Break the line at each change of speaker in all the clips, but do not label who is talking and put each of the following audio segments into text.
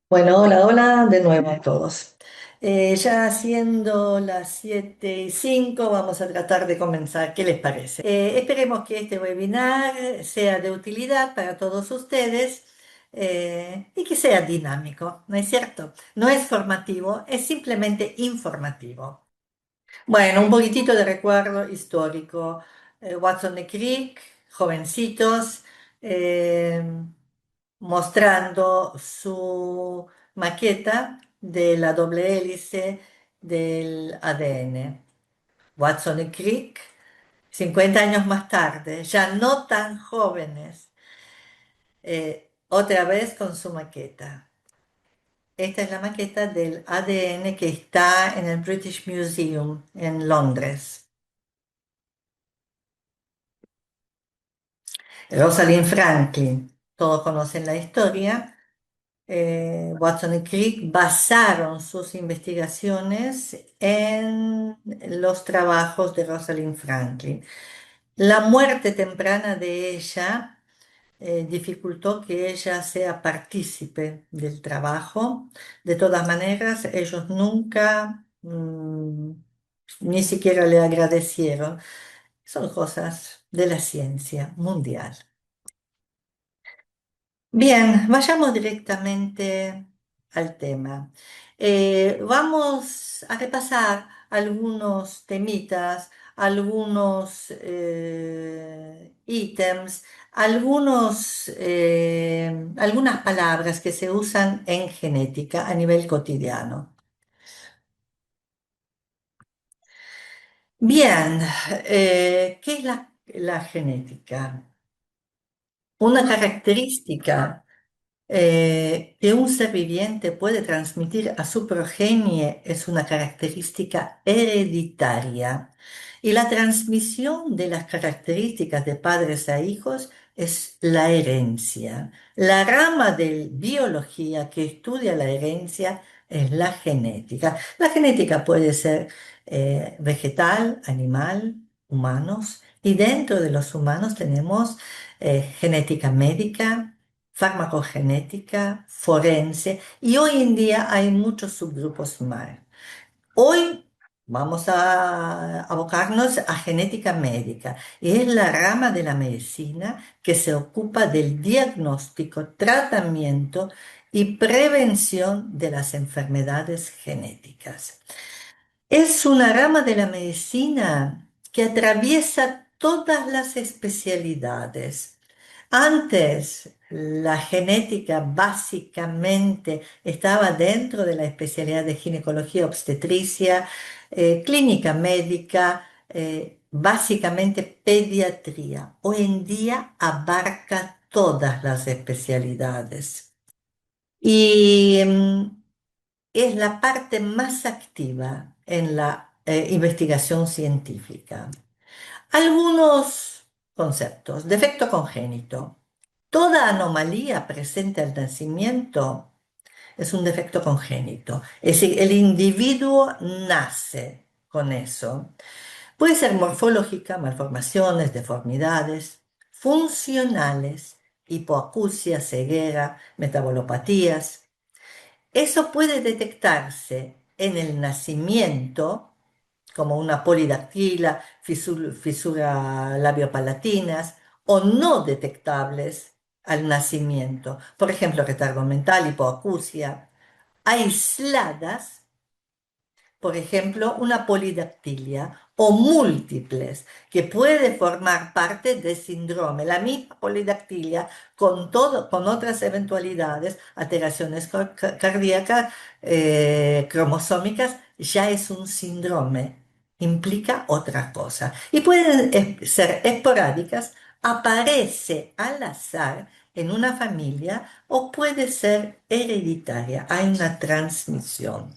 Bueno, hola, hola de nuevo a todos. Ya siendo las 7:05, vamos a tratar de comenzar. ¿Qué les parece? Esperemos que este webinar sea de utilidad para todos ustedes y que sea dinámico, ¿no es cierto? No es formativo, es simplemente informativo. Bueno, un poquitito de recuerdo histórico. Watson y Crick, jovencitos. eh, Mostrando su maqueta de la doble hélice del ADN. Watson y Crick, 50 años más tarde, ya no tan jóvenes, otra vez con su maqueta. Esta es la maqueta del ADN que está en el British Museum en Londres. Rosalind Franklin, todos conocen la historia. Watson y Crick basaron sus investigaciones en los trabajos de Rosalind Franklin. La muerte temprana de ella dificultó que ella sea partícipe del trabajo. De todas maneras, ellos nunca, ni siquiera le agradecieron. Son cosas de la ciencia mundial. Bien, vayamos directamente al tema. Vamos a repasar algunos temitas, algunos ítems, algunas palabras que se usan en genética a nivel cotidiano. Bien, ¿qué es la genética? Una característica que un ser viviente puede transmitir a su progenie es una característica hereditaria y la transmisión de las características de padres a hijos es la herencia. La rama de biología que estudia la herencia es la genética. La genética puede ser vegetal, animal, humanos, y dentro de los humanos tenemos genética médica, farmacogenética, forense, y hoy en día hay muchos subgrupos más. Hoy vamos a abocarnos a genética médica, y es la rama de la medicina que se ocupa del diagnóstico, tratamiento y prevención de las enfermedades genéticas. Es una rama de la medicina que atraviesa todas las especialidades. Antes, la genética básicamente estaba dentro de la especialidad de ginecología obstetricia, clínica médica, básicamente pediatría. Hoy en día abarca todas las especialidades y es la parte más activa en la investigación científica. Algunos conceptos. Defecto congénito. Toda anomalía presente al nacimiento es un defecto congénito. Es decir, el individuo nace con eso. Puede ser morfológica, malformaciones, deformidades, funcionales, hipoacusia, ceguera, metabolopatías. Eso puede detectarse en el nacimiento como una polidactila, fisura labiopalatinas, o no detectables al nacimiento. Por ejemplo, retardo mental, hipoacusia, aisladas, por ejemplo, una polidactilia, o múltiples, que puede formar parte del síndrome, la misma polidactilia con otras eventualidades, alteraciones cardíacas, cromosómicas, ya es un síndrome, implica otra cosa. Y pueden ser esporádicas, aparece al azar en una familia o puede ser hereditaria, hay una transmisión.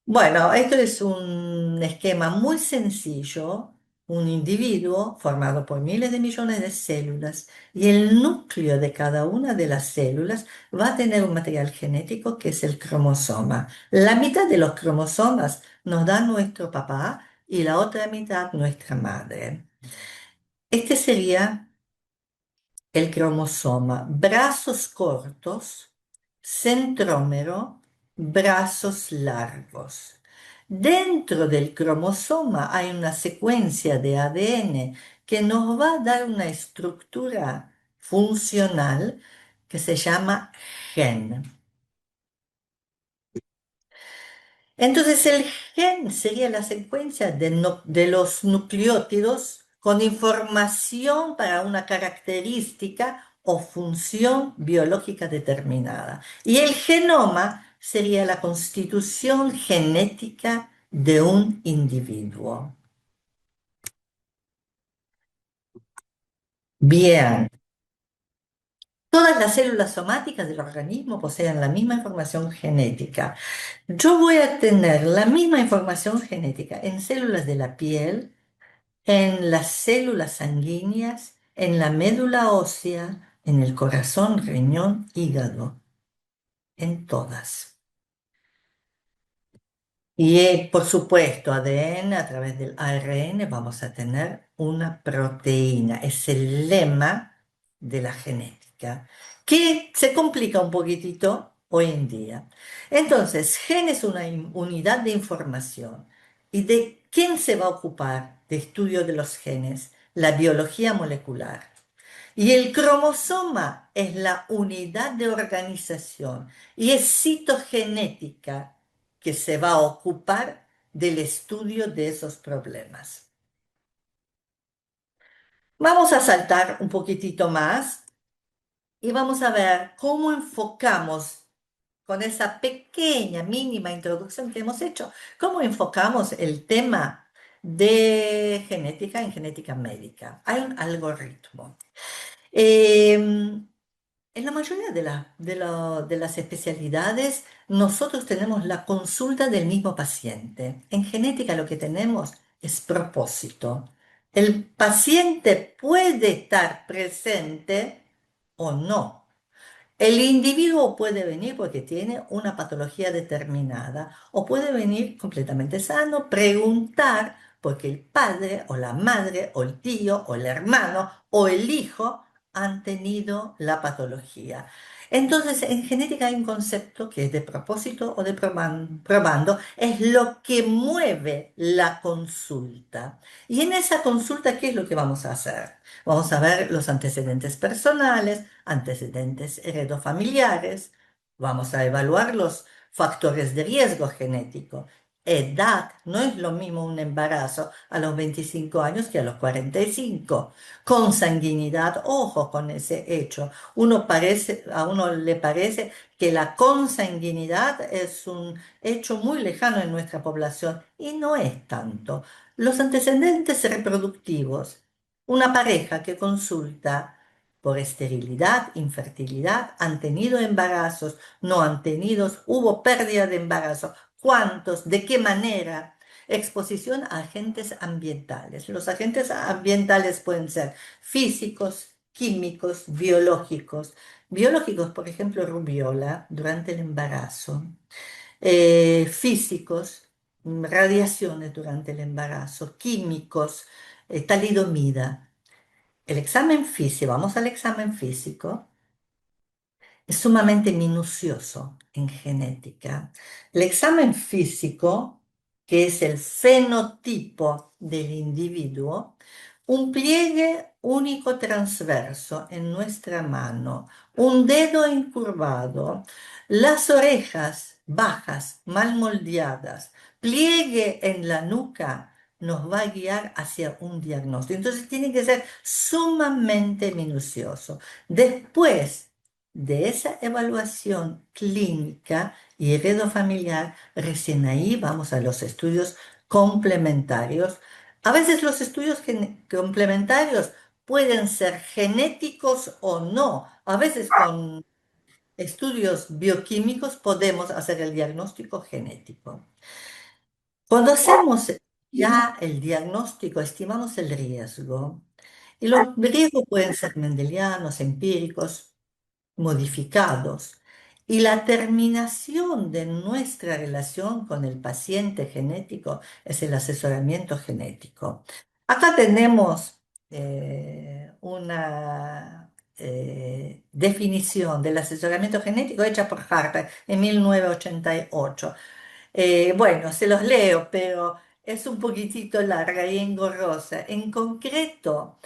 Bueno, esto es un esquema muy sencillo, un individuo formado por miles de millones de células y el núcleo de cada una de las células va a tener un material genético que es el cromosoma. La mitad de los cromosomas nos da nuestro papá y la otra mitad nuestra madre. Este sería el cromosoma. Brazos cortos centrómero, brazos largos. Dentro del cromosoma hay una secuencia de ADN que nos va a dar una estructura funcional que se llama gen. Entonces el gen sería la secuencia de los nucleótidos con información para una característica o función biológica determinada. Y el genoma sería la constitución genética de un individuo. Bien, todas las células somáticas del organismo poseen la misma información genética. Yo voy a tener la misma información genética en células de la piel, en las células sanguíneas, en la médula ósea, en el corazón, riñón, hígado, en todas. Y por supuesto, ADN, a través del ARN vamos a tener una proteína. Es el lema de la genética, que se complica un poquitito hoy en día. Entonces, gen es una unidad de información. ¿Y de quién se va a ocupar de estudio de los genes? La biología molecular. Y el cromosoma es la unidad de organización y es citogenética que se va a ocupar del estudio de esos problemas. Vamos a saltar un poquitito más y vamos a ver cómo enfocamos con esa pequeña, mínima introducción que hemos hecho, cómo enfocamos el tema de genética en genética médica. Hay un algoritmo. Em, En la mayoría de las especialidades, nosotros tenemos la consulta del mismo paciente. En genética lo que tenemos es propósito. El paciente puede estar presente o no. El individuo puede venir porque tiene una patología determinada o puede venir completamente sano, preguntar porque el padre o la madre o el tío o el hermano o el hijo han tenido la patología. Entonces, en genética hay un concepto que es de propósito o de probando, es lo que mueve la consulta. Y en esa consulta, ¿qué es lo que vamos a hacer? Vamos a ver los antecedentes personales, antecedentes heredofamiliares, vamos a evaluar los factores de riesgo genético. Edad, no es lo mismo un embarazo a los 25 años que a los 45. Consanguinidad, ojo con ese hecho. A uno le parece que la consanguinidad es un hecho muy lejano en nuestra población y no es tanto. Los antecedentes reproductivos, una pareja que consulta por esterilidad, infertilidad, han tenido embarazos, no han tenido, hubo pérdida de embarazo, cuántos, de qué manera. Exposición a agentes ambientales. Los agentes ambientales pueden ser físicos, químicos, biológicos. Biológicos, por ejemplo, rubiola durante el embarazo. Físicos, radiaciones durante el embarazo. Químicos, talidomida. El examen físico, vamos al examen físico, es sumamente minucioso en genética. El examen físico, que es el fenotipo del individuo, un pliegue único transverso en nuestra mano, un dedo incurvado, las orejas bajas, mal moldeadas, pliegue en la nuca, nos va a guiar hacia un diagnóstico. Entonces tiene que ser sumamente minucioso. Después de esa evaluación clínica y heredofamiliar, recién ahí vamos a los estudios complementarios. A veces los estudios complementarios pueden ser genéticos o no. A veces con estudios bioquímicos podemos hacer el diagnóstico genético. Cuando hacemos ya el diagnóstico, estimamos el riesgo. Y los riesgos pueden ser mendelianos, empíricos, modificados. Y la terminación de nuestra relación con el paciente genético es el asesoramiento genético. Acá tenemos una definición del asesoramiento genético hecha por Harper en 1988. Bueno, se los leo, pero es un poquitito larga y engorrosa. En concreto,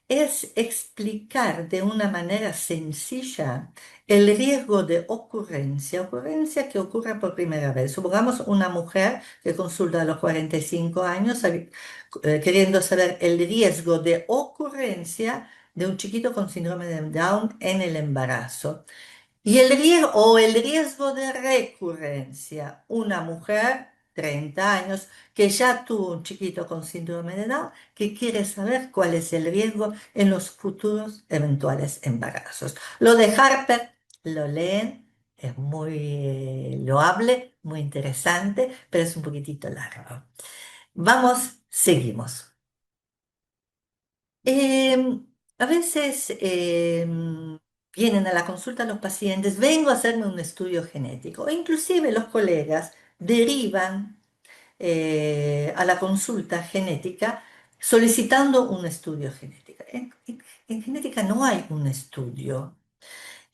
es explicar de una manera sencilla el riesgo de ocurrencia que ocurra por primera vez. Supongamos una mujer que consulta a los 45 años queriendo saber el riesgo de ocurrencia de un chiquito con síndrome de Down en el embarazo. Y el riesgo de recurrencia, una mujer, 30 años, que ya tuvo un chiquito con síndrome de Down, que quiere saber cuál es el riesgo en los futuros eventuales embarazos. Lo de Harper lo leen, es muy loable, muy interesante, pero es un poquitito largo. Vamos, seguimos. A veces vienen a la consulta los pacientes, vengo a hacerme un estudio genético, o inclusive los colegas derivan a la consulta genética solicitando un estudio genético. En genética no hay un estudio.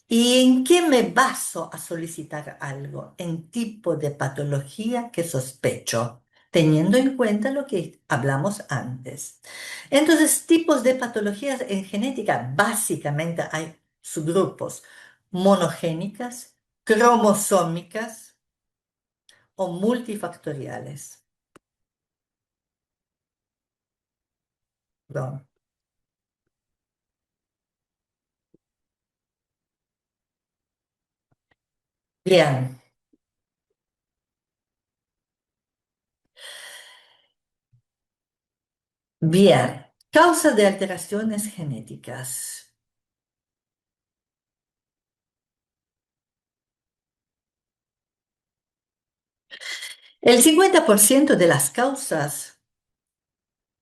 ¿Y en qué me baso a solicitar algo? En tipo de patología que sospecho, teniendo en cuenta lo que hablamos antes. Entonces, tipos de patologías en genética, básicamente hay subgrupos monogénicas, cromosómicas o multifactoriales. Perdón. Bien, bien. Causa de alteraciones genéticas. El 50% de las causas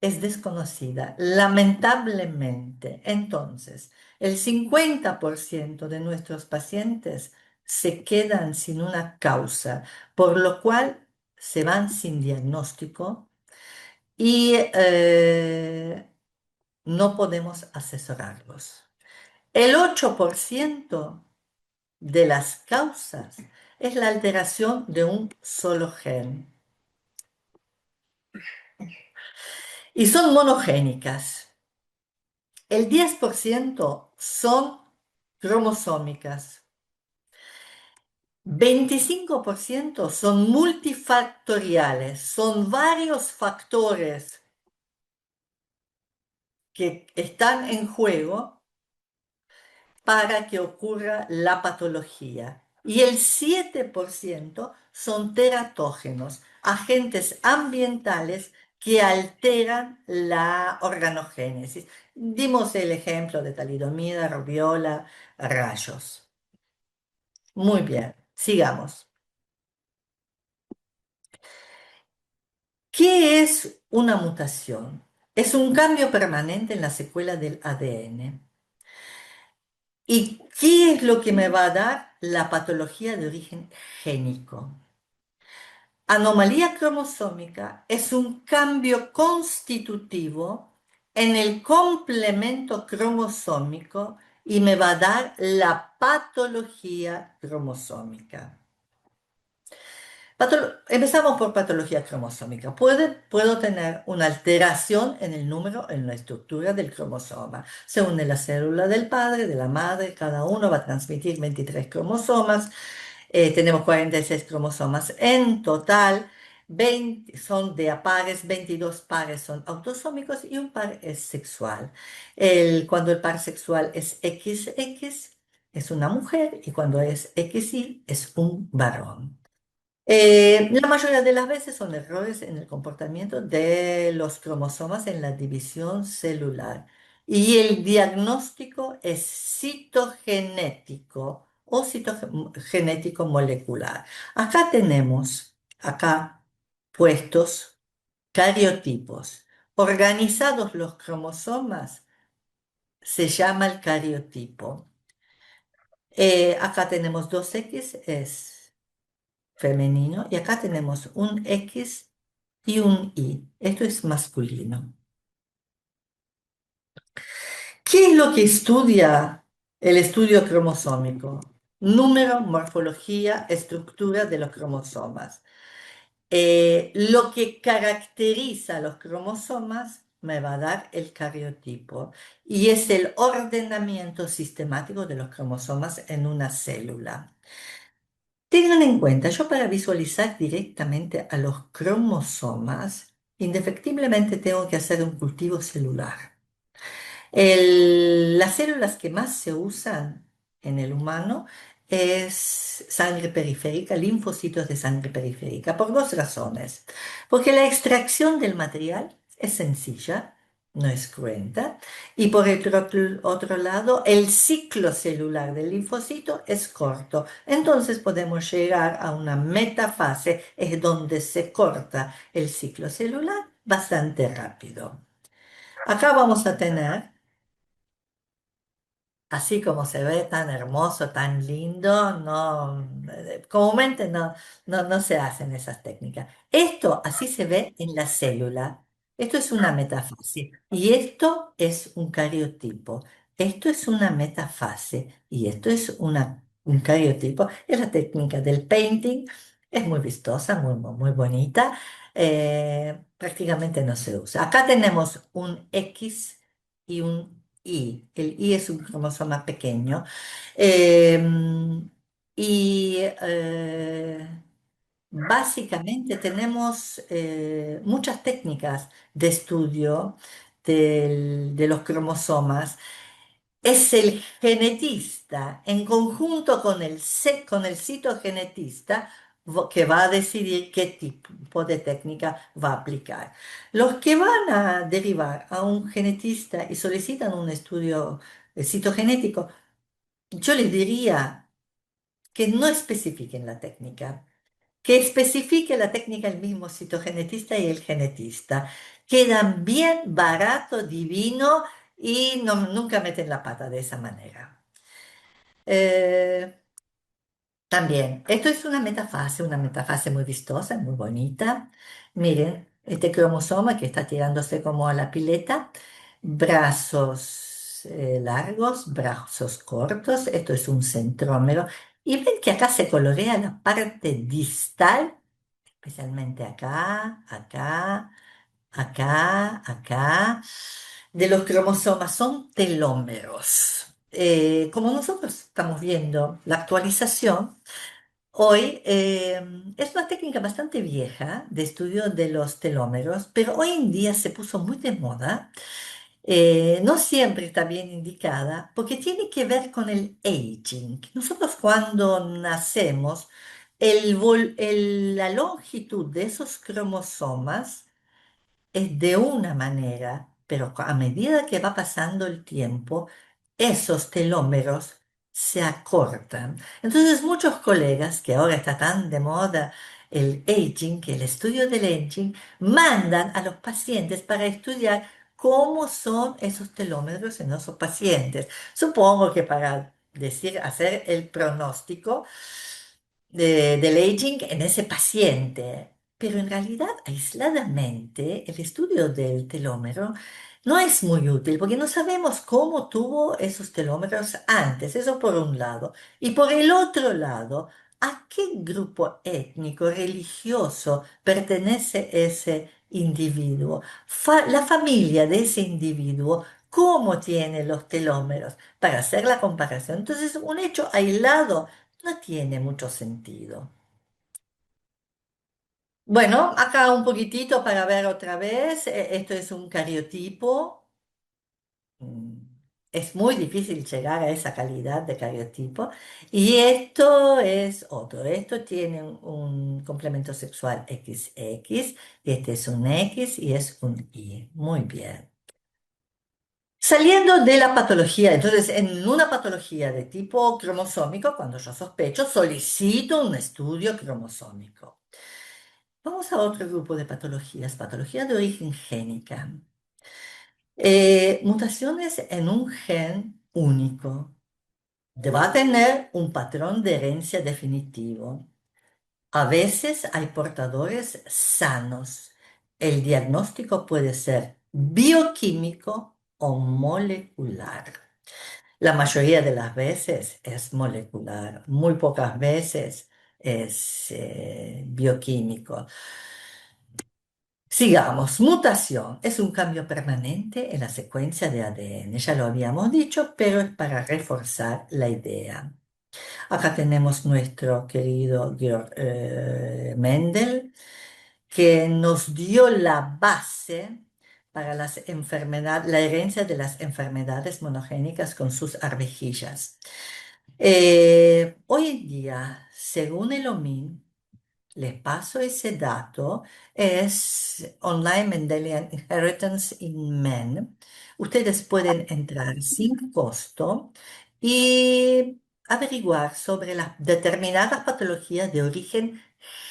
es desconocida, lamentablemente. Entonces, el 50% de nuestros pacientes se quedan sin una causa, por lo cual se van sin diagnóstico y no podemos asesorarlos. El 8% de las causas es la alteración de un solo gen y son monogénicas. El 10% son cromosómicas. 25% son multifactoriales, son varios factores que están en juego para que ocurra la patología. Y el 7% son teratógenos, agentes ambientales que alteran la organogénesis. Dimos el ejemplo de talidomida, rubiola, rayos. Muy bien, sigamos. ¿Qué es una mutación? Es un cambio permanente en la secuela del ADN. ¿Y qué es lo que me va a dar la patología de origen génico? Anomalía cromosómica es un cambio constitutivo en el complemento cromosómico y me va a dar la patología cromosómica. Empezamos por patología cromosómica. Puedo tener una alteración en el número, en la estructura del cromosoma. Se une la célula del padre, de la madre, cada uno va a transmitir 23 cromosomas. Tenemos 46 cromosomas en total. 20 son de a pares, 22 pares son autosómicos y un par es sexual. Cuando el par sexual es XX, es una mujer y cuando es XY es un varón. La mayoría de las veces son errores en el comportamiento de los cromosomas en la división celular. Y el diagnóstico es citogenético o citogenético molecular. Acá puestos cariotipos. Organizados los cromosomas, se llama el cariotipo. Acá tenemos dos X, es femenino, y acá tenemos un X y un Y. Esto es masculino. ¿Qué es lo que estudia? El estudio cromosómico. Número, morfología, estructura de los cromosomas. Lo que caracteriza a los cromosomas me va a dar el cariotipo y es el ordenamiento sistemático de los cromosomas en una célula. Tengan en cuenta, yo para visualizar directamente a los cromosomas, indefectiblemente tengo que hacer un cultivo celular. Las células que más se usan en el humano es sangre periférica, linfocitos de sangre periférica, por dos razones. Porque la extracción del material es sencilla, no es cruenta, y por el otro lado, el ciclo celular del linfocito es corto. Entonces podemos llegar a una metafase, es donde se corta el ciclo celular bastante rápido. Acá vamos a tener así como se ve tan hermoso, tan lindo, no, comúnmente no se hacen esas técnicas. Esto así se ve en la célula. Esto es una metafase y esto es un cariotipo. Esto es una metafase y esto es un cariotipo. Es la técnica del painting. Es muy vistosa, muy bonita. Prácticamente no se usa. Acá tenemos un X y un I. El I es un cromosoma pequeño. Eh, y básicamente tenemos muchas técnicas de estudio de los cromosomas. Es el genetista en conjunto con con el citogenetista que va a decidir qué tipo de técnica va a aplicar. Los que van a derivar a un genetista y solicitan un estudio citogenético, yo les diría que no especifiquen la técnica, que especifique la técnica el mismo citogenetista y el genetista. Quedan bien barato, divino y nunca meten la pata de esa manera. Eh, También, esto es una metafase muy vistosa, muy bonita. Miren, este cromosoma que está tirándose como a la pileta, brazos largos, brazos cortos, esto es un centrómero. Y ven que acá se colorea la parte distal, especialmente acá, de los cromosomas, son telómeros. Como nosotros estamos viendo la actualización, hoy es una técnica bastante vieja de estudio de los telómeros, pero hoy en día se puso muy de moda. No siempre está bien indicada porque tiene que ver con el aging. Nosotros cuando nacemos, la longitud de esos cromosomas es de una manera, pero a medida que va pasando el tiempo, esos telómeros se acortan. Entonces muchos colegas, que ahora está tan de moda el aging, que el estudio del aging, mandan a los pacientes para estudiar cómo son esos telómeros en esos pacientes. Supongo que para decir, hacer el pronóstico del aging en ese paciente. Pero en realidad, aisladamente, el estudio del telómero no es muy útil porque no sabemos cómo tuvo esos telómeros antes, eso por un lado. Y por el otro lado, ¿a qué grupo étnico, religioso pertenece ese individuo? La familia de ese individuo, ¿cómo tiene los telómeros? Para hacer la comparación. Entonces, un hecho aislado no tiene mucho sentido. Bueno, acá un poquitito para ver otra vez. Esto es un cariotipo. Mm, Es muy difícil llegar a esa calidad de cariotipo. Y esto es otro. Esto tiene un complemento sexual XX. Este es un X y es un Y. Muy bien. Saliendo de la patología, entonces en una patología de tipo cromosómico, cuando yo sospecho, solicito un estudio cromosómico. Vamos a otro grupo de patologías, patología de origen génica. Mutaciones en un gen único. Va a tener un patrón de herencia definitivo. A veces hay portadores sanos. El diagnóstico puede ser bioquímico o molecular. La mayoría de las veces es molecular, muy pocas veces es bioquímico. Sigamos, mutación es un cambio permanente en la secuencia de ADN, ya lo habíamos dicho, pero es para reforzar la idea. Acá tenemos nuestro querido Georg Mendel, que nos dio la base para las enfermedades, la herencia de las enfermedades monogénicas con sus arvejillas. Hoy en día, según el OMIN, les paso ese dato, es Online Mendelian Inheritance in Men. Ustedes pueden entrar sin costo y averiguar sobre las determinadas patologías de origen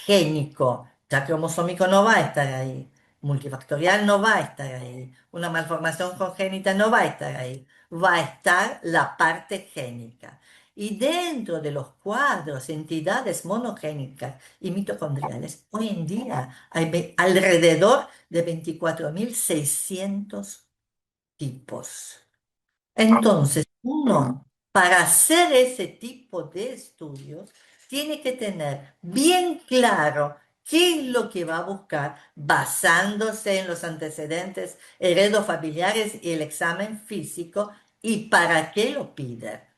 génico. Ya cromosómico no va a estar ahí, multifactorial no va a estar ahí, una malformación congénita no va a estar ahí, va a estar la parte génica. Y dentro de los cuadros, entidades monogénicas y mitocondriales, hoy en día hay alrededor de 24.600 tipos. Entonces, uno, para hacer ese tipo de estudios, tiene que tener bien claro qué es lo que va a buscar basándose en los antecedentes heredofamiliares y el examen físico y para qué lo pide.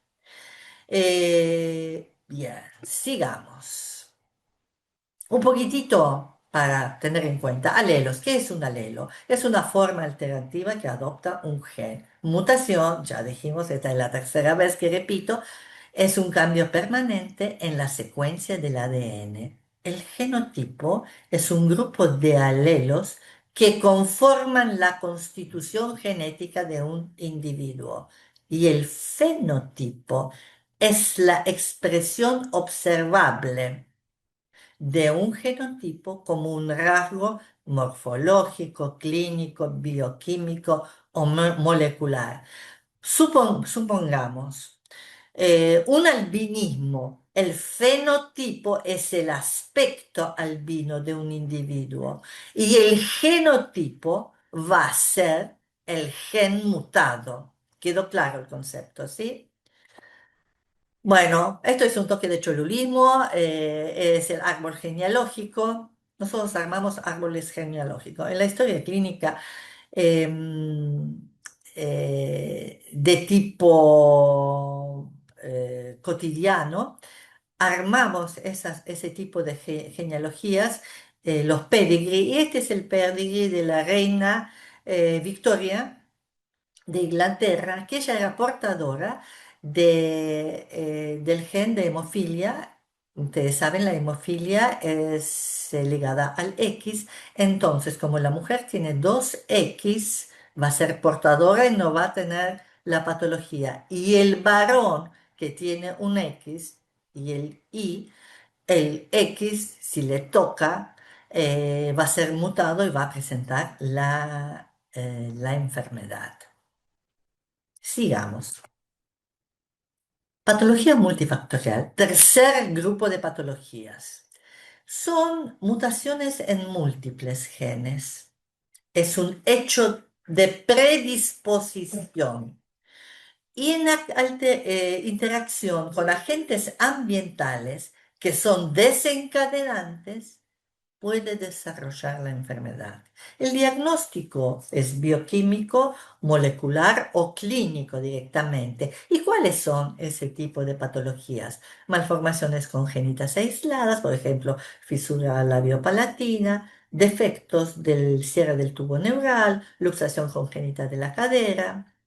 Bien, sigamos. Un poquitito para tener en cuenta. Alelos. ¿Qué es un alelo? Es una forma alternativa que adopta un gen. Mutación, ya dijimos, esta es la tercera vez que repito, es un cambio permanente en la secuencia del ADN. El genotipo es un grupo de alelos que conforman la constitución genética de un individuo. Y el fenotipo es la expresión observable de un genotipo como un rasgo morfológico, clínico, bioquímico o molecular. Supongamos un albinismo. El fenotipo es el aspecto albino de un individuo y el genotipo va a ser el gen mutado. ¿Quedó claro el concepto, sí? Bueno, esto es un toque de cholulismo, es el árbol genealógico. Nosotros armamos árboles genealógicos. En la historia clínica de tipo cotidiano, armamos ese tipo de genealogías, los pedigree, y este es el pedigree de la reina Victoria de Inglaterra, que ella era portadora del gen de hemofilia. Ustedes saben, la hemofilia es ligada al X, entonces como la mujer tiene dos X, va a ser portadora y no va a tener la patología. Y el varón que tiene un X y el Y, el X, si le toca, va a ser mutado y va a presentar la enfermedad. Sigamos. Patología multifactorial, tercer grupo de patologías. Son mutaciones en múltiples genes. Es un hecho de predisposición y en interacción con agentes ambientales que son desencadenantes puede desarrollar la enfermedad. El diagnóstico es bioquímico, molecular o clínico directamente. ¿Y cuáles son ese tipo de patologías? Malformaciones congénitas aisladas, por ejemplo, fisura labiopalatina, defectos del cierre del tubo neural, luxación congénita de la cadera,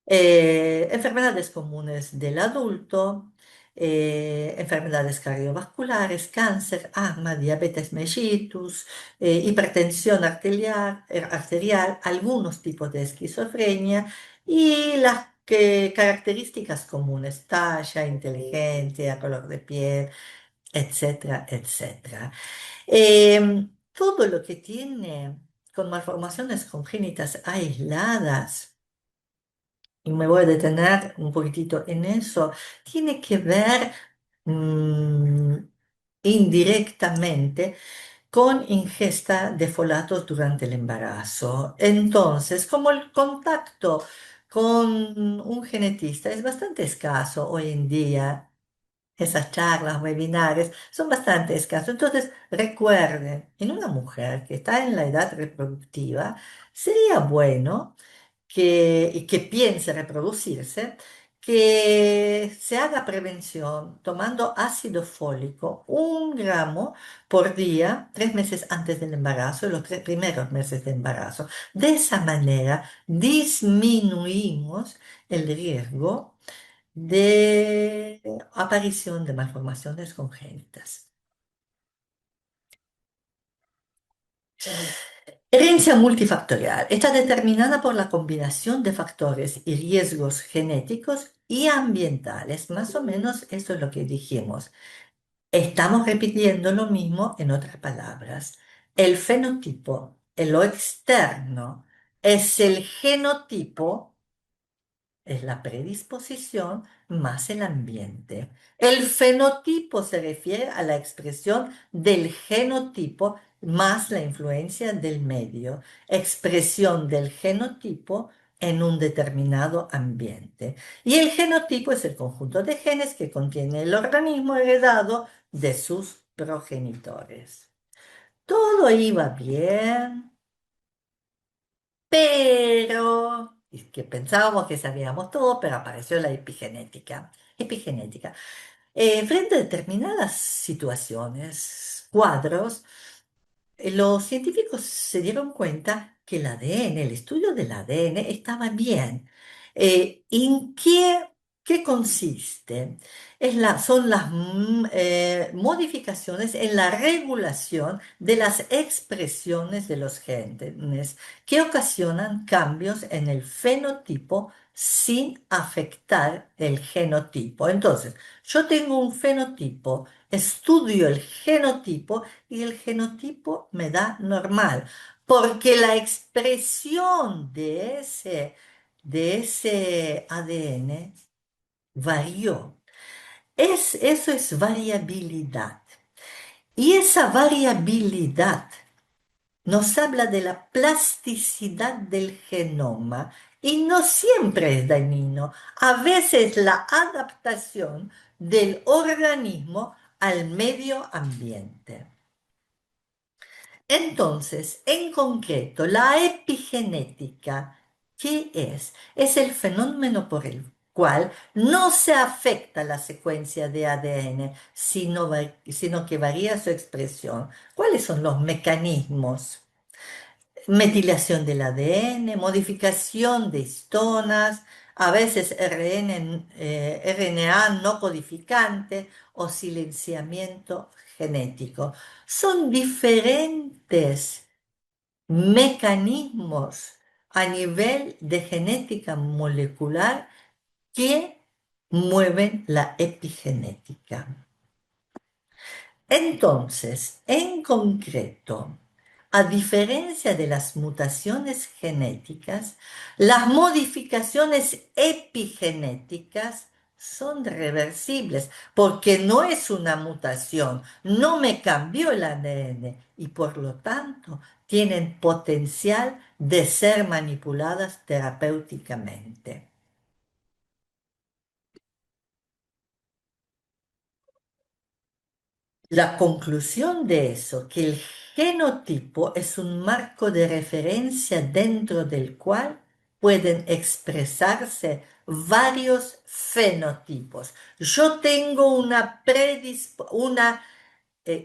enfermedades comunes del adulto, enfermedades cardiovasculares, cáncer, asma, diabetes mellitus, hipertensión arterial, algunos tipos de esquizofrenia y las características comunes, talla, inteligencia, color de piel, etcétera, etcétera. Todo lo que tiene con malformaciones congénitas aisladas, y me voy a detener un poquitito en eso, tiene que ver mm, indirectamente con ingesta de folatos durante el embarazo. Entonces, como el contacto con un genetista es bastante escaso hoy en día. Esas charlas, webinars, son bastante escasos. Entonces, recuerden, en una mujer que está en la edad reproductiva, sería bueno y que piense reproducirse, que se haga prevención tomando ácido fólico, 1 gramo por día, 3 meses antes del embarazo y los 3 primeros meses de embarazo. De esa manera disminuimos el riesgo de aparición de malformaciones congénitas. Herencia multifactorial está determinada por la combinación de factores y riesgos genéticos y ambientales. Más o menos eso es lo que dijimos. Estamos repitiendo lo mismo en otras palabras. El fenotipo, en lo externo, es el genotipo, es la predisposición más el ambiente. El fenotipo se refiere a la expresión del genotipo más la influencia del medio, expresión del genotipo en un determinado ambiente. Y el genotipo es el conjunto de genes que contiene el organismo heredado de sus progenitores. Todo iba bien. Pero, es que pensábamos que sabíamos todo, pero apareció la epigenética. Epigenética. Frente a determinadas situaciones, cuadros, los científicos se dieron cuenta que el ADN, el estudio del ADN, estaba bien. ¿En qué consiste? Son las modificaciones en la regulación de las expresiones de los genes que ocasionan cambios en el fenotipo sin afectar el genotipo. Entonces, yo tengo un fenotipo, estudio el genotipo y el genotipo me da normal, porque la expresión de ese ADN varió. Eso es variabilidad. Y esa variabilidad nos habla de la plasticidad del genoma y no siempre es dañino. A veces la adaptación del organismo al medio ambiente. Entonces, en concreto, la epigenética, ¿qué es? Es el fenómeno por el cual no se afecta la secuencia de ADN, sino que varía su expresión. ¿Cuáles son los mecanismos? Metilación del ADN, modificación de histonas, a veces RNA no codificante o silenciamiento genético. Son diferentes mecanismos a nivel de genética molecular que mueven la epigenética. Entonces, en concreto, a diferencia de las mutaciones genéticas, las modificaciones epigenéticas son reversibles porque no es una mutación, no me cambió el ADN y por lo tanto tienen potencial de ser manipuladas terapéuticamente. La conclusión de eso, que el genotipo es un marco de referencia dentro del cual pueden expresarse varios fenotipos. Yo tengo una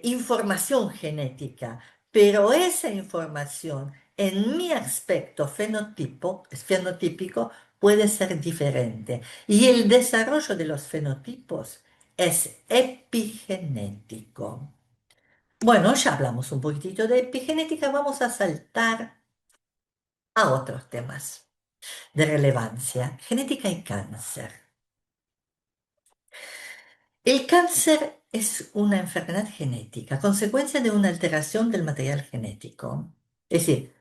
información genética, pero esa información en mi aspecto fenotípico puede ser diferente. Y el desarrollo de los fenotipos es epigenético. Bueno, ya hablamos un poquitito de epigenética, vamos a saltar a otros temas de relevancia, genética y cáncer. El cáncer es una enfermedad genética, consecuencia de una alteración del material genético. Es decir,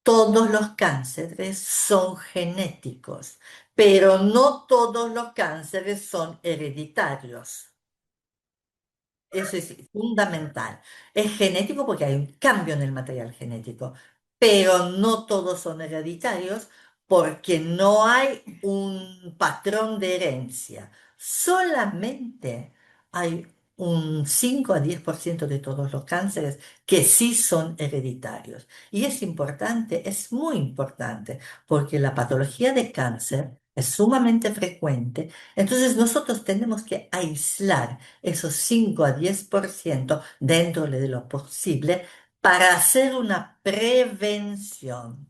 todos los cánceres son genéticos, pero no todos los cánceres son hereditarios. Eso es fundamental. Es genético porque hay un cambio en el material genético, pero no todos son hereditarios porque no hay un patrón de herencia. Solamente hay un 5 a 10% de todos los cánceres que sí son hereditarios. Y es importante, es muy importante, porque la patología de cáncer es sumamente frecuente. Entonces nosotros tenemos que aislar esos 5 a 10% dentro de lo posible para hacer una prevención.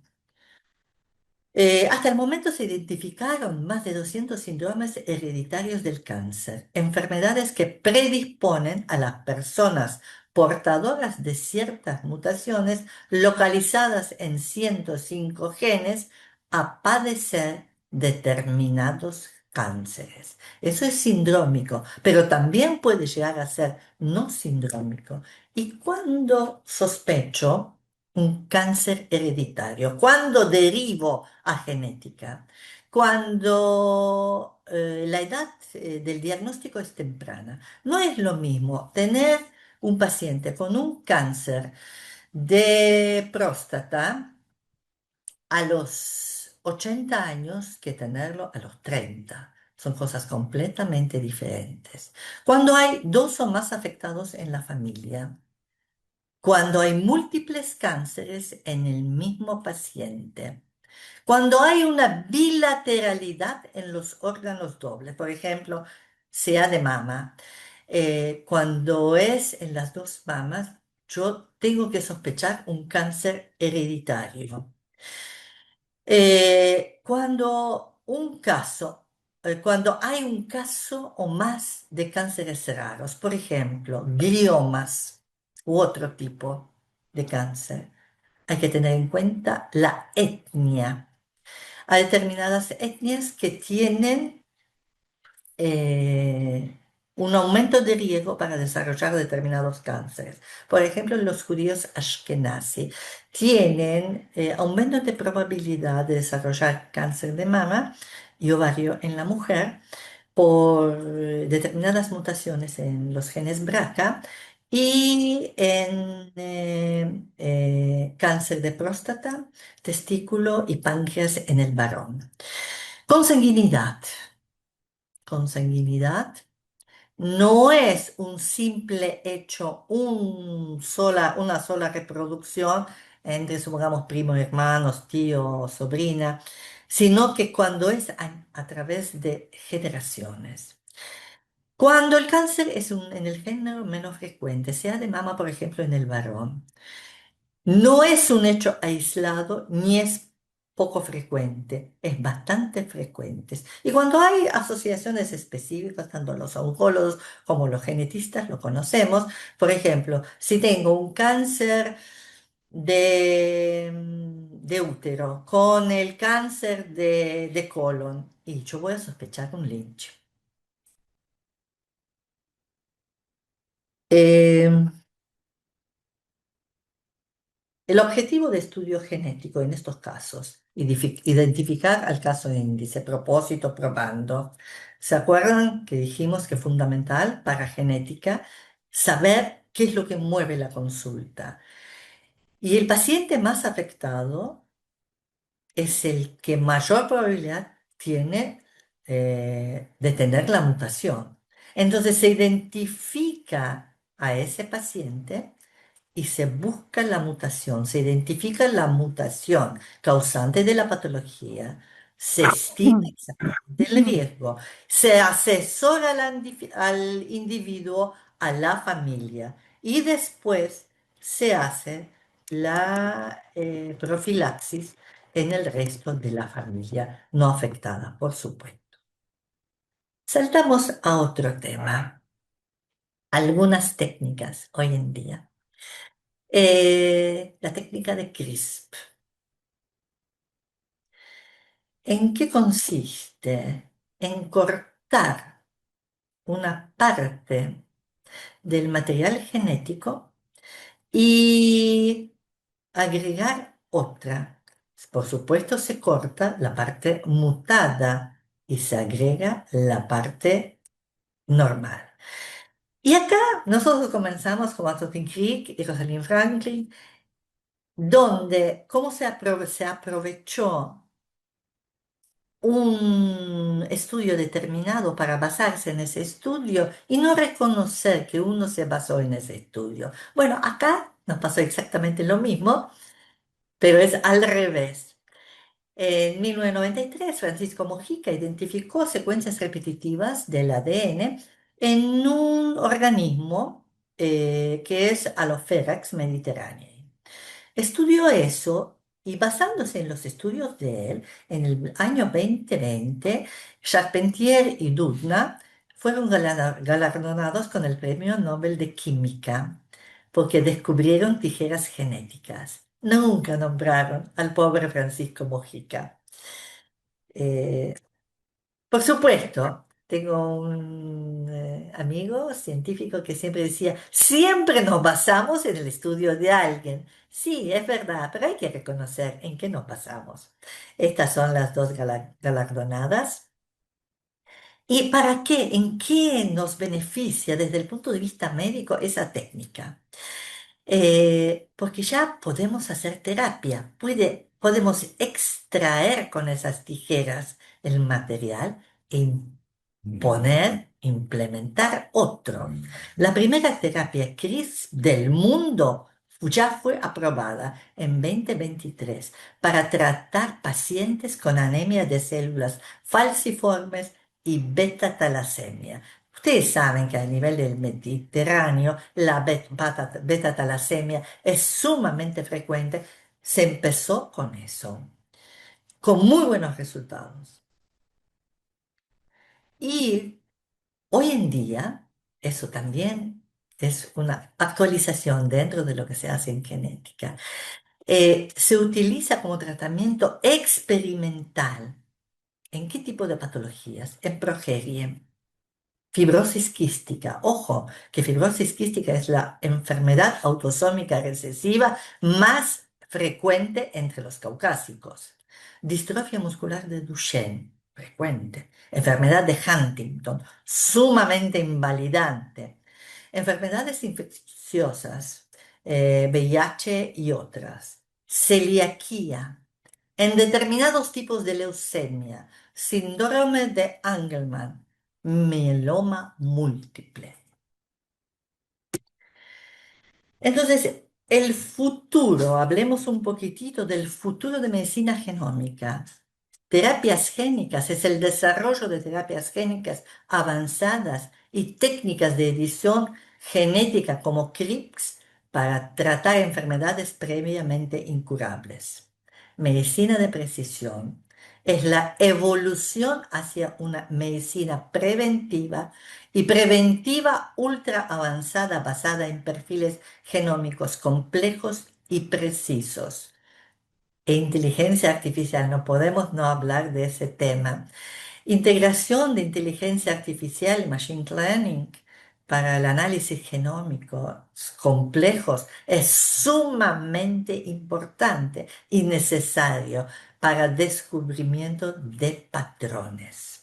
Hasta el momento se identificaron más de 200 síndromes hereditarios del cáncer, enfermedades que predisponen a las personas portadoras de ciertas mutaciones localizadas en 105 genes a padecer determinados cánceres. Eso es sindrómico, pero también puede llegar a ser no sindrómico. Y cuando sospecho un cáncer hereditario, cuando derivo a genética, cuando la edad del diagnóstico es temprana. No es lo mismo tener un paciente con un cáncer de próstata a los 80 años que tenerlo a los 30. Son cosas completamente diferentes. Cuando hay dos o más afectados en la familia, cuando hay múltiples cánceres en el mismo paciente, cuando hay una bilateralidad en los órganos dobles, por ejemplo, sea de mama, cuando es en las dos mamas, yo tengo que sospechar un cáncer hereditario. Cuando hay un caso o más de cánceres raros, por ejemplo, gliomas u otro tipo de cáncer, hay que tener en cuenta la etnia. Hay determinadas etnias que tienen un aumento de riesgo para desarrollar determinados cánceres. Por ejemplo, los judíos ashkenazi tienen aumento de probabilidad de desarrollar cáncer de mama y ovario en la mujer por determinadas mutaciones en los genes BRCA y en cáncer de próstata, testículo y páncreas en el varón. Consanguinidad. Consanguinidad no es un simple hecho, una sola reproducción entre, supongamos, primos, hermanos, tío, sobrina, sino que cuando es a través de generaciones. Cuando el cáncer es en el género menos frecuente, sea de mama, por ejemplo, en el varón, no es un hecho aislado ni es poco frecuente, es bastante frecuente. Y cuando hay asociaciones específicas, tanto los oncólogos como los genetistas lo conocemos, por ejemplo, si tengo un cáncer de útero con el cáncer de colon, y yo voy a sospechar un Lynch. Eh, El objetivo de estudio genético en estos casos, identificar al caso de índice, propósito probando. ¿Se acuerdan que dijimos que es fundamental para genética saber qué es lo que mueve la consulta? Y el paciente más afectado es el que mayor probabilidad tiene de tener la mutación. Entonces se identifica a ese paciente y se busca la mutación, se identifica la mutación causante de la patología, se estima exactamente el riesgo, se asesora al individuo, a la familia y después se hace la profilaxis en el resto de la familia no afectada, por supuesto. Saltamos a otro tema, algunas técnicas hoy en día. La técnica de CRISP. ¿En qué consiste? En cortar una parte del material genético y agregar otra. Por supuesto, se corta la parte mutada y se agrega la parte normal. Y acá nosotros comenzamos con Antonin Crick y Rosalind Franklin, donde cómo se aprovechó un estudio determinado para basarse en ese estudio y no reconocer que uno se basó en ese estudio. Bueno, acá nos pasó exactamente lo mismo, pero es al revés. En 1993, Francisco Mojica identificó secuencias repetitivas del ADN en un organismo que es Allopherax mediterranei. Estudió eso y basándose en los estudios de él, en el año 2020, Charpentier y Doudna fueron galardonados con el Premio Nobel de Química porque descubrieron tijeras genéticas. Nunca nombraron al pobre Francisco Mojica. Eh, por supuesto, tengo un amigo científico que siempre decía, siempre nos basamos en el estudio de alguien. Sí, es verdad, pero hay que reconocer en qué nos basamos. Estas son las dos galardonadas. ¿Y para qué? ¿En qué nos beneficia desde el punto de vista médico esa técnica? Porque ya podemos hacer terapia, podemos extraer con esas tijeras el material e poner, implementar otro. La primera terapia CRISP del mundo ya fue aprobada en 2023 para tratar pacientes con anemia de células falciformes y beta-talasemia. Ustedes saben que a nivel del Mediterráneo la beta-talasemia es sumamente frecuente. Se empezó con eso, con muy buenos resultados. Y hoy en día, eso también es una actualización dentro de lo que se hace en genética. Se utiliza como tratamiento experimental. ¿En qué tipo de patologías? En progeria. Fibrosis quística. Ojo, que fibrosis quística es la enfermedad autosómica recesiva más frecuente entre los caucásicos. Distrofia muscular de Duchenne, frecuente. Enfermedad de Huntington, sumamente invalidante. Enfermedades infecciosas, VIH y otras. Celiaquía. En determinados tipos de leucemia, síndrome de Angelman, mieloma múltiple. Entonces, el futuro, hablemos un poquitito del futuro de medicina genómica. Terapias génicas es el desarrollo de terapias génicas avanzadas y técnicas de edición genética como CRISPR para tratar enfermedades previamente incurables. Medicina de precisión es la evolución hacia una medicina preventiva y preventiva ultra avanzada basada en perfiles genómicos complejos y precisos. E inteligencia artificial, no podemos no hablar de ese tema. Integración de inteligencia artificial, machine learning, para el análisis genómico complejos es sumamente importante y necesario para descubrimiento de patrones.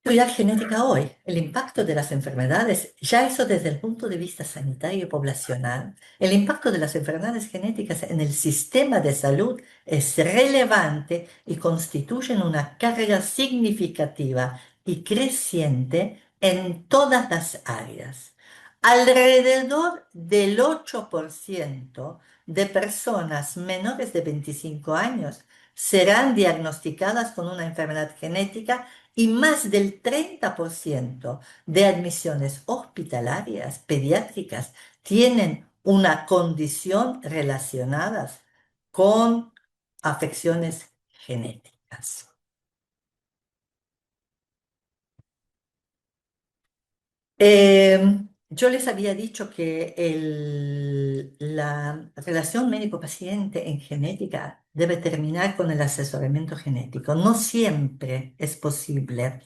Estudiar genética hoy, el impacto de las enfermedades, ya eso desde el punto de vista sanitario y poblacional, el impacto de las enfermedades genéticas en el sistema de salud es relevante y constituyen una carga significativa y creciente en todas las áreas. Alrededor del 8% de personas menores de 25 años serán diagnosticadas con una enfermedad genética y más del 30% de admisiones hospitalarias pediátricas tienen una condición relacionada con afecciones genéticas. Yo les había dicho que la relación médico-paciente en genética debe terminar con el asesoramiento genético. No siempre es posible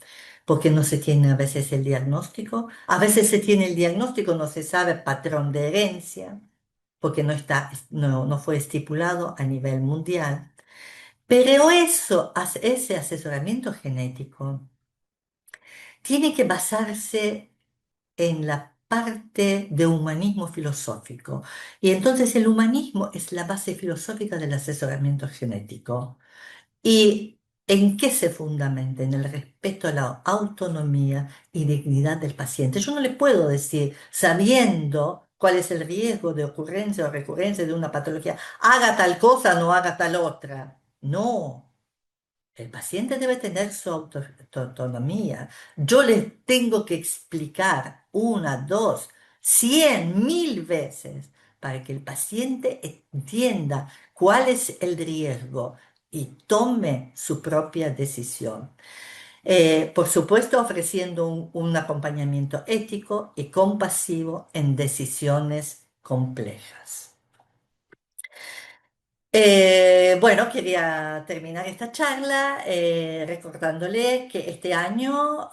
porque no se tiene a veces el diagnóstico. A veces se tiene el diagnóstico, no se sabe patrón de herencia porque no fue estipulado a nivel mundial. Pero ese asesoramiento genético tiene que basarse en la parte de humanismo filosófico. Y entonces el humanismo es la base filosófica del asesoramiento genético. ¿Y en qué se fundamenta? En el respeto a la autonomía y dignidad del paciente. Yo no le puedo decir, sabiendo cuál es el riesgo de ocurrencia o recurrencia de una patología, haga tal cosa, no haga tal otra. No. El paciente debe tener su autonomía. Yo les tengo que explicar una, dos, 100.000 veces para que el paciente entienda cuál es el riesgo y tome su propia decisión. Por supuesto, ofreciendo un acompañamiento ético y compasivo en decisiones complejas. Bueno, quería terminar esta charla recordándole que este año,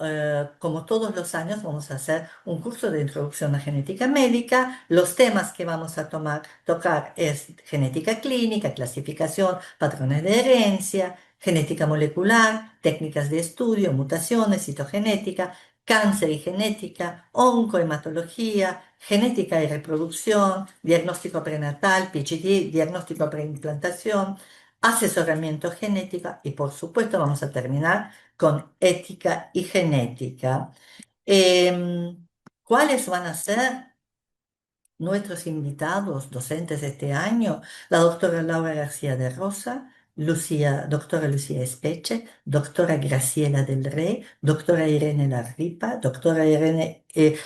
como todos los años, vamos a hacer un curso de introducción a genética médica. Los temas que vamos a tocar es genética clínica, clasificación, patrones de herencia, genética molecular, técnicas de estudio, mutaciones, citogenética, cáncer y genética, oncohematología, genética y reproducción, diagnóstico prenatal, PGD, diagnóstico preimplantación, asesoramiento genética y por supuesto vamos a terminar con ética y genética. Em, ¿Cuáles van a ser nuestros invitados docentes de este año? La doctora Laura García de Rosa, doctora Lucía Espeche, doctora Graciela del Rey, doctora Irene Larripa, doctora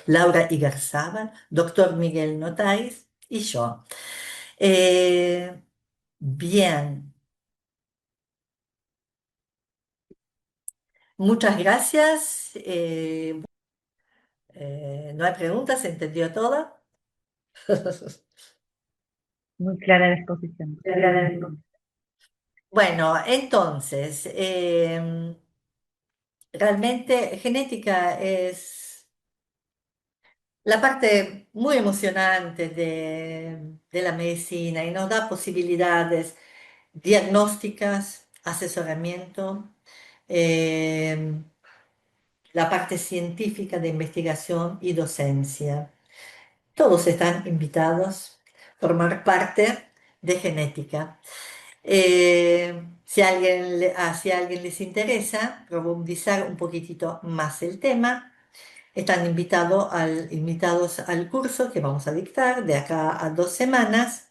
Laura Igarzábal, doctor Miguel Notaris y yo. Eh, Bien, muchas gracias. ¿No hay preguntas? ¿Se entendió todo?
Muy clara la exposición. Le agradezco.
Bueno, entonces, realmente genética es la parte muy emocionante de la medicina y nos da posibilidades diagnósticas, asesoramiento, eh, la parte científica de investigación y docencia. Todos están invitados a formar parte de genética. Si a alguien les interesa profundizar un poquitito más el tema, están invitados al curso que vamos a dictar de acá a 2 semanas.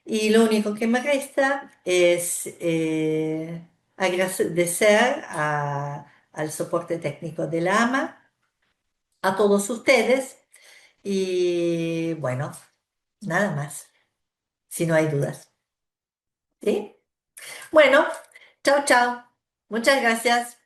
Y lo único que me resta es agradecer al soporte técnico de la AMA, a todos ustedes y bueno, nada más, si no hay dudas. ¿Sí? Bueno, chao, chao. Muchas gracias.